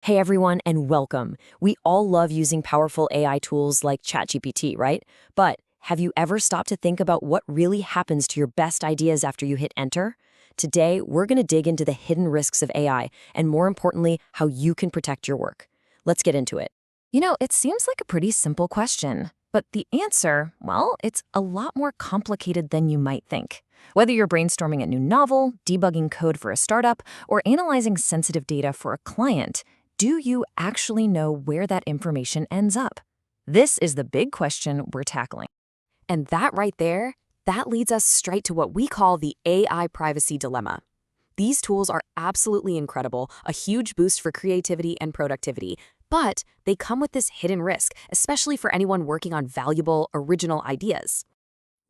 Hey everyone, and welcome. We all love using powerful AI tools like ChatGPT, right? But have you ever stopped to think about what really happens to your best ideas after you hit enter? Today, we're going to dig into the hidden risks of AI, and more importantly, how you can protect your work. Let's get into it. It seems like a pretty simple question, but the answer, well, it's a lot more complicated than you might think. Whether you're brainstorming a new novel, debugging code for a startup, or analyzing sensitive data for a client, do you actually know where that information ends up? This is the big question we're tackling. And that right there, that leads us straight to what we call the AI privacy dilemma. These tools are absolutely incredible, a huge boost for creativity and productivity, but they come with this hidden risk, especially for anyone working on valuable, original ideas.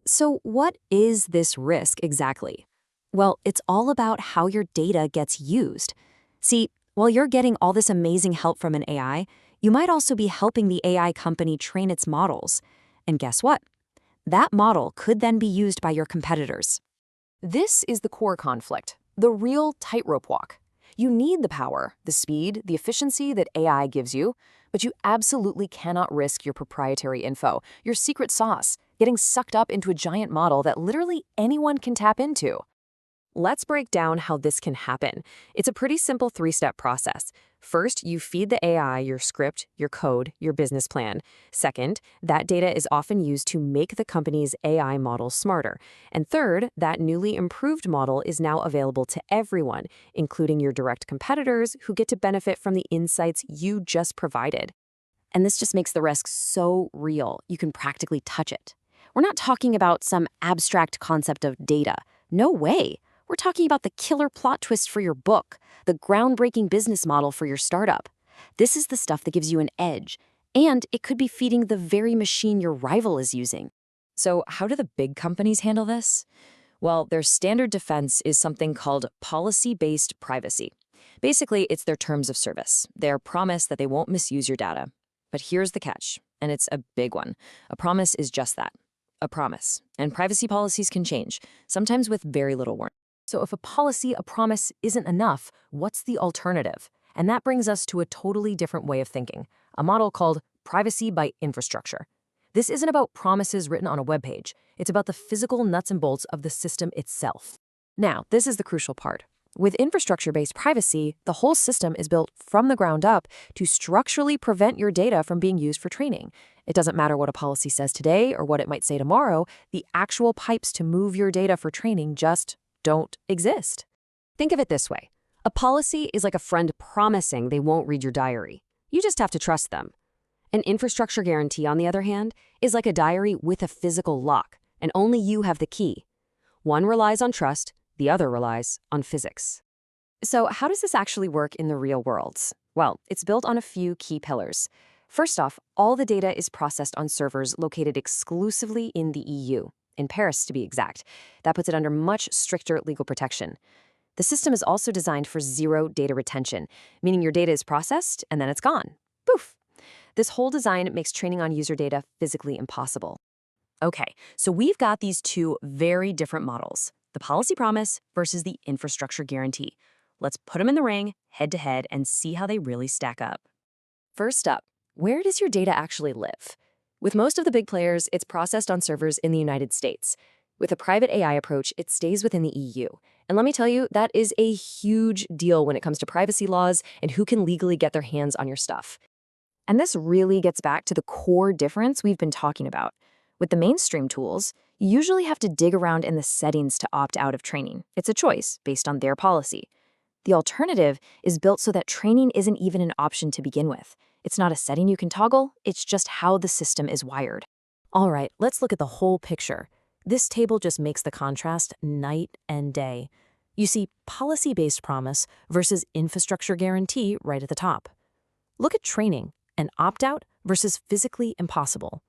So what is this risk exactly? Well, it's all about how your data gets used. See, while you're getting all this amazing help from an AI, you might also be helping the AI company train its models. And guess what? That model could then be used by your competitors. This is the core conflict, the real tightrope walk. You need the power, the speed, the efficiency that AI gives you, but you absolutely cannot risk your proprietary info, your secret sauce, getting sucked up into a giant model that literally anyone can tap into. Let's break down how this can happen. It's a pretty simple three-step process. First, you feed the AI your script, your code, your business plan. Second, that data is often used to make the company's AI model smarter. And third, that newly improved model is now available to everyone, including your direct competitors who get to benefit from the insights you just provided. And this just makes the risk so real, you can practically touch it. We're not talking about some abstract concept of data. No way. We're talking about the killer plot twist for your book, the groundbreaking business model for your startup. This is the stuff that gives you an edge, and it could be feeding the very machine your rival is using. So, how do the big companies handle this? Well, their standard defense is something called policy-based privacy. Basically, it's their terms of service, their promise that they won't misuse your data. But here's the catch, and it's a big one. A promise is just that, a promise. And privacy policies can change, sometimes with very little warning. So if a policy, a promise isn't enough, what's the alternative? And that brings us to a totally different way of thinking, a model called privacy by infrastructure. This isn't about promises written on a web page. It's about the physical nuts and bolts of the system itself. Now, this is the crucial part. With infrastructure-based privacy, the whole system is built from the ground up to structurally prevent your data from being used for training. It doesn't matter what a policy says today or what it might say tomorrow, the actual pipes to move your data for training just don't exist. Think of it this way. A policy is like a friend promising they won't read your diary. You just have to trust them. An infrastructure guarantee, on the other hand, is like a diary with a physical lock, and only you have the key. One relies on trust, the other relies on physics. So how does this actually work in the real world? Well, it's built on a few key pillars. First off, all the data is processed on servers located exclusively in the EU. In Paris, to be exact. That puts it under much stricter legal protection. The system is also designed for zero data retention, meaning your data is processed and then it's gone. Poof! This whole design makes training on user data physically impossible. Okay, so we've got these two very different models, the policy promise versus the infrastructure guarantee. Let's put them in the ring, head to head, and see how they really stack up. First up, where does your data actually live? With most of the big players, it's processed on servers in the United States. With a private AI approach, it stays within the EU. And let me tell you, that is a huge deal when it comes to privacy laws and who can legally get their hands on your stuff. And this really gets back to the core difference we've been talking about. With the mainstream tools, you usually have to dig around in the settings to opt out of training. It's a choice based on their policy. The alternative is built so that training isn't even an option to begin with. It's not a setting you can toggle, it's just how the system is wired. All right, let's look at the whole picture. This table just makes the contrast night and day. You see policy-based promise versus infrastructure guarantee right at the top. Look at training, an opt-out versus physically impossible.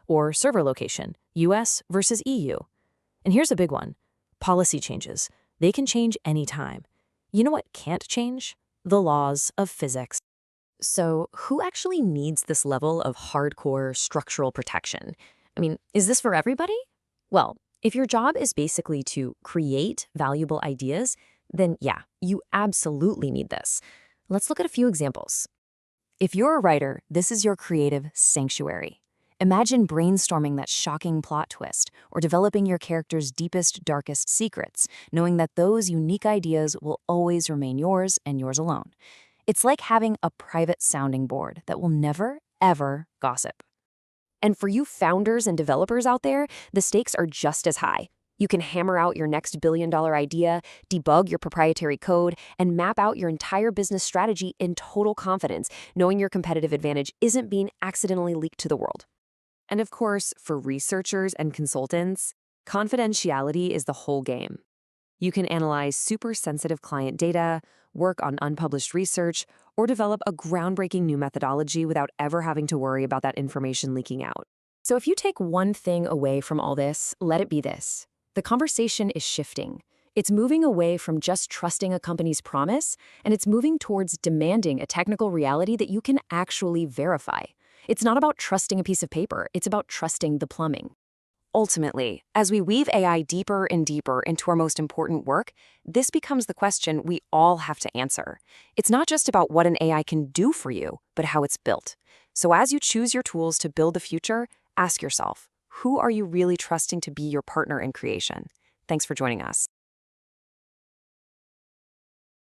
Or server location, US versus EU. And here's a big one, policy changes. They can change anytime. You know what can't change? The laws of physics. So who actually needs this level of hardcore structural protection? I mean, is this for everybody? Well, if your job is basically to create valuable ideas, then yeah, you absolutely need this. Let's look at a few examples. If you're a writer, this is your creative sanctuary. Imagine brainstorming that shocking plot twist or developing your character's deepest, darkest secrets, knowing that those unique ideas will always remain yours and yours alone. It's like having a private sounding board that will never, ever gossip. And for you founders and developers out there, the stakes are just as high. You can hammer out your next billion-dollar idea, debug your proprietary code, and map out your entire business strategy in total confidence, knowing your competitive advantage isn't being accidentally leaked to the world. And of course, for researchers and consultants, confidentiality is the whole game. You can analyze super sensitive client data, work on unpublished research, or develop a groundbreaking new methodology without ever having to worry about that information leaking out. So if you take one thing away from all this, let it be this. The conversation is shifting. It's moving away from just trusting a company's promise, and it's moving towards demanding a technical reality that you can actually verify. It's not about trusting a piece of paper, it's about trusting the plumbing. Ultimately, as we weave AI deeper and deeper into our most important work, this becomes the question we all have to answer. It's not just about what an AI can do for you, but how it's built. So as you choose your tools to build the future, ask yourself, who are you really trusting to be your partner in creation? Thanks for joining us.